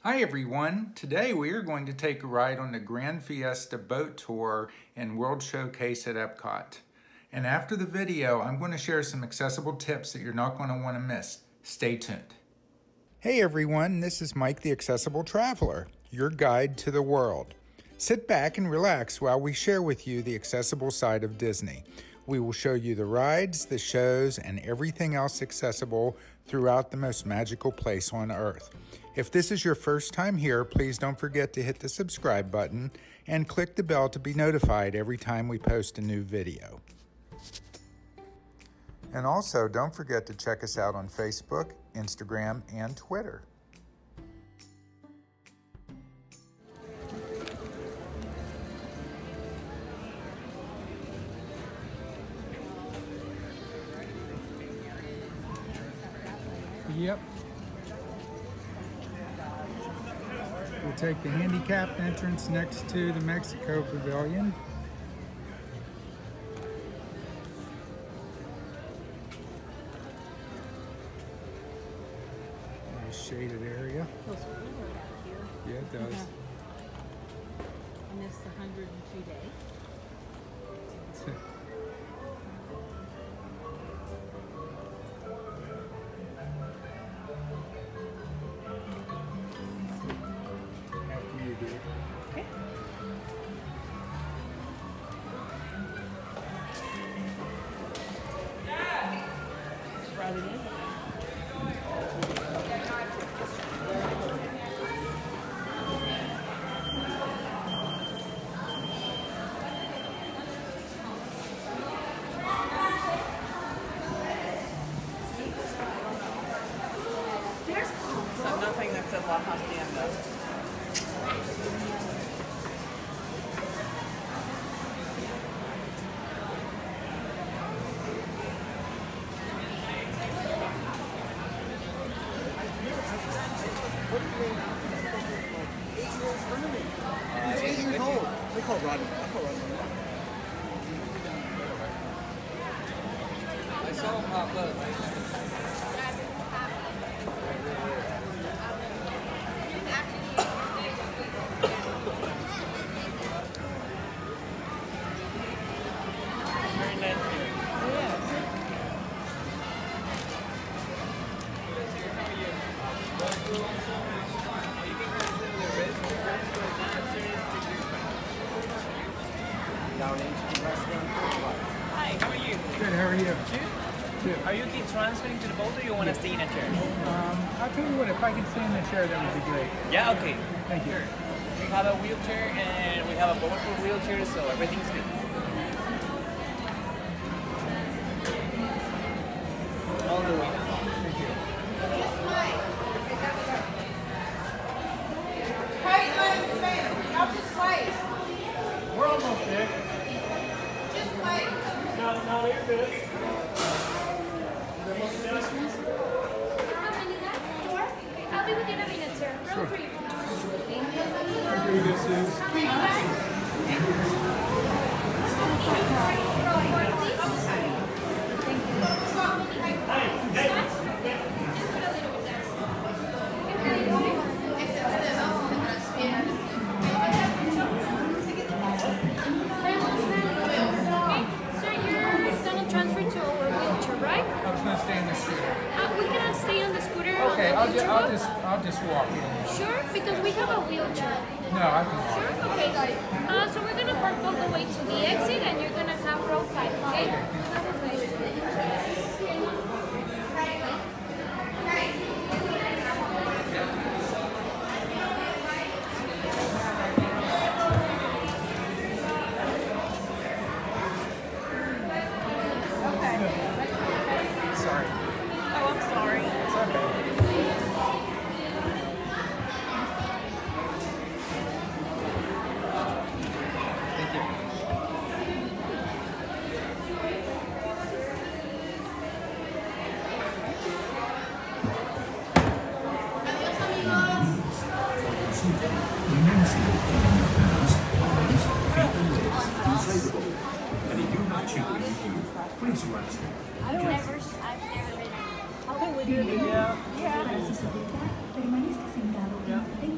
Hi everyone, today we are going to take a ride on the Gran Fiesta boat tour and World Showcase at Epcot. And after the video, I'm going to share some accessible tips that you're not going to want to miss. Stay tuned. Hey everyone, this is Mike the Accessible Traveler, your guide to the world. Sit back and relax while we share with you the accessible side of Disney. We will show you the rides, the shows, and everything else accessible throughout the most magical place on earth. If this is your first time here, please don't forget to hit the subscribe button and click the bell to be notified every time we post a new video. And also, don't forget to check us out on Facebook, Instagram, and Twitter. Yep. We'll take the handicapped entrance next to the Mexico Pavilion. Nice shaded area. Feels really out here. Yeah, it does. And it's the 102 day. Okay. Just write it in. So nothing that said La Hacienda. He's 8 years old. They call Rodney. I call Rodney. I saw him pop up. Very nice here. Oh, yeah. Hi, how are you? Good, how are you? Good. Are you transferring to the boat or you want to stay in a chair? I'll tell you what, if I can stay in the chair, that would be great. Yeah, okay. Thank you. We have a wheelchair and we have a boat for wheelchairs, so everything's good. All the way. Thank you. We're almost there. Just wait. No, you're good. How many left? 4? I'll be within a minute, sir. Row 3. Thank you. Very good, Sue. I was going to stay in the scooter. We cannot stay on the scooter. Okay, on the I'll just walk in. Sure, because we have a wheelchair. No, I can walk. Sure? Okay, got it. So we're going to park all the way to the exit and you're going to have row 5, okay? Sorry. Oh, I'm sorry. It's okay. Thank you. And if you're not chewing, please run. I've never been. Okay, we do. Yeah. Permanezca sentado y mantenga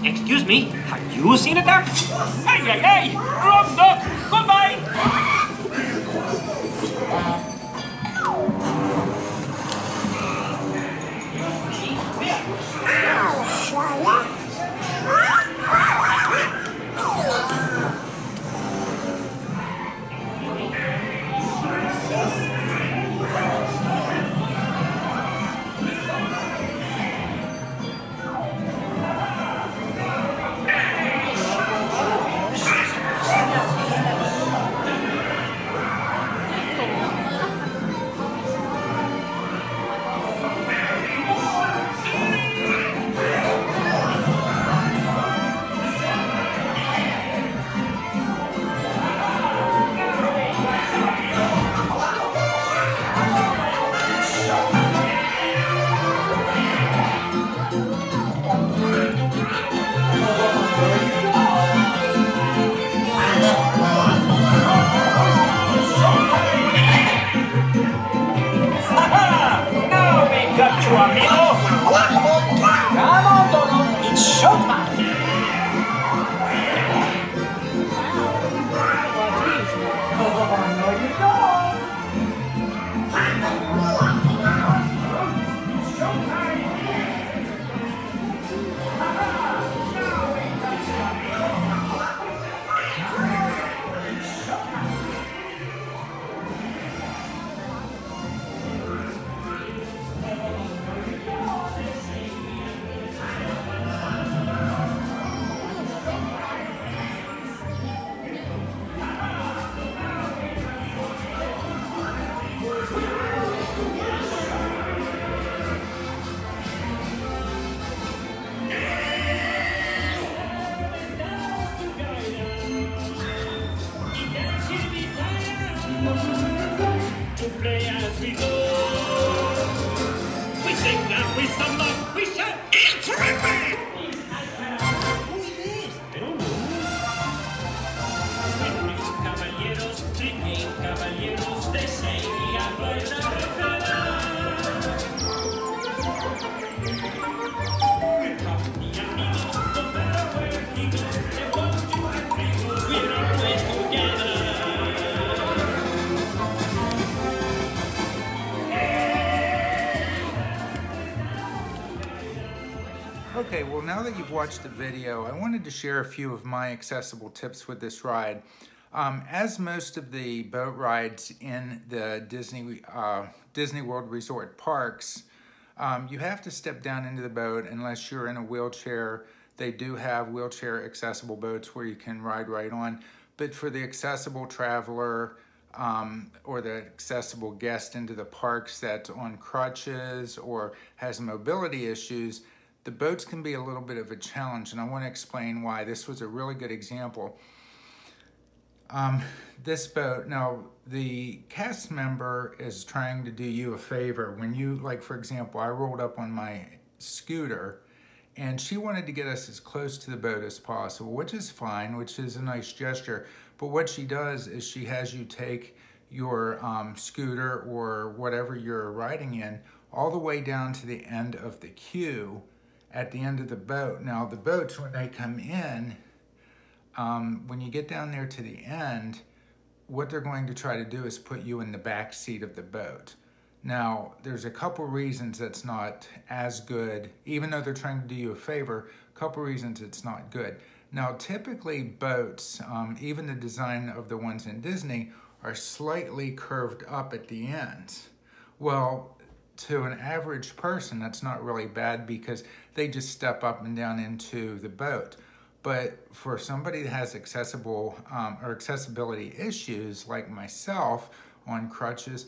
Excuse me, have you seen a duck? Hey, hey, hey! Wrong duck! Goodbye! With some luck, we shall intrigue! Who is this? I don't know. With Three Caballeros, Three Caballeros, they say we are birds of a feather. We're company amigos, no matter where he goes, they won't do amigos, we're always together. Okay, well now that you've watched the video, I wanted to share a few of my accessible tips with this ride. As most of the boat rides in the Disney World Resort parks, you have to step down into the boat unless you're in a wheelchair. They do have wheelchair accessible boats where you can ride right on, but for the accessible traveler or the accessible guest into the parks that's on crutches or has mobility issues, the boats can be a little bit of a challenge, and I want to explain why. This was a really good example. This boat, now the cast member is trying to do you a favor. When you, like for example, I rolled up on my scooter and she wanted to get us as close to the boat as possible, which is fine, which is a nice gesture. But what she does is she has you take your scooter or whatever you're riding in all the way down to the end of the queue at the end of the boat. Now the boats, when they come in, when you get down there to the end, what they're going to try to do is put you in the back seat of the boat. Now, there's a couple reasons that's not as good, even though they're trying to do you a favor, a couple reasons it's not good. Now, typically boats, even the design of the ones in Disney, are slightly curved up at the ends. Well, to an average person, that's not really bad because they just step up and down into the boat. But for somebody that has accessible or accessibility issues like myself on crutches,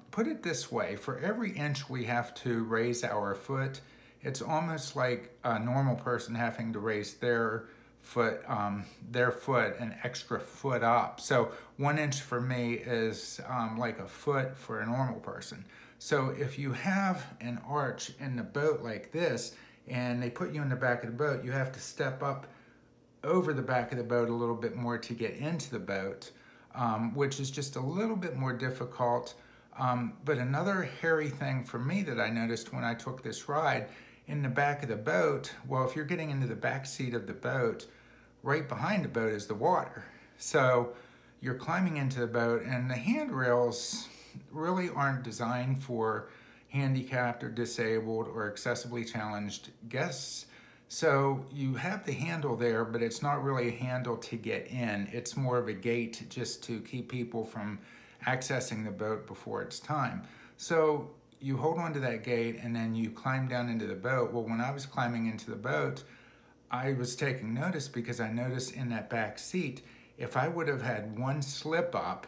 put it this way, for every inch we have to raise our foot, it's almost like a normal person having to raise their foot an extra foot up. So 1 inch for me is like a foot for a normal person. So if you have an arch in the boat like this, and they put you in the back of the boat, you have to step up over the back of the boat a little bit more to get into the boat, which is just a little bit more difficult. But another hairy thing for me that I noticed when I took this ride, in the back of the boat, well, if you're getting into the back seat of the boat, right behind the boat is the water. So you're climbing into the boat, and the handrails really aren't designed for handicapped or disabled or accessibly challenged guests. So you have the handle there, but it's not really a handle to get in. It's more of a gate just to keep people from accessing the boat before it's time. So you hold on to that gate and then you climb down into the boat. Well, when I was climbing into the boat, I was taking notice because I noticed in that back seat, if I would have had one slip up,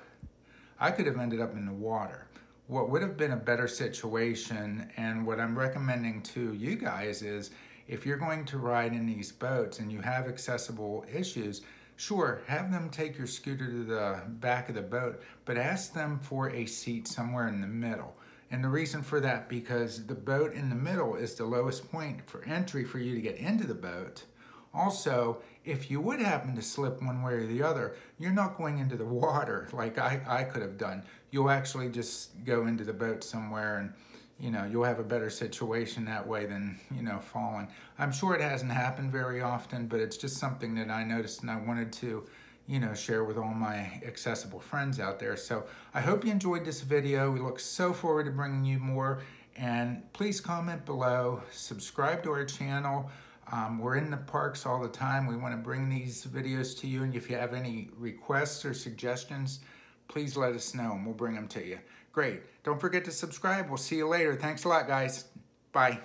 I could have ended up in the water. What would have been a better situation, and what I'm recommending to you guys is, if you're going to ride in these boats and you have accessible issues, sure, have them take your scooter to the back of the boat, but ask them for a seat somewhere in the middle. And the reason for that, because the boat in the middle is the lowest point for entry for you to get into the boat. Also, if you would happen to slip one way or the other, you're not going into the water like I could have done. You'll actually just go into the boat somewhere, and you'll have a better situation that way than, falling. I'm sure it hasn't happened very often, but it's just something that I noticed and I wanted to, share with all my accessible friends out there. So I hope you enjoyed this video. We look so forward to bringing you more, and please comment below, subscribe to our channel. We're in the parks all the time. We want to bring these videos to you, and if you have any requests or suggestions, please let us know and we'll bring them to you. Great. Don't forget to subscribe. We'll see you later. Thanks a lot, guys. Bye.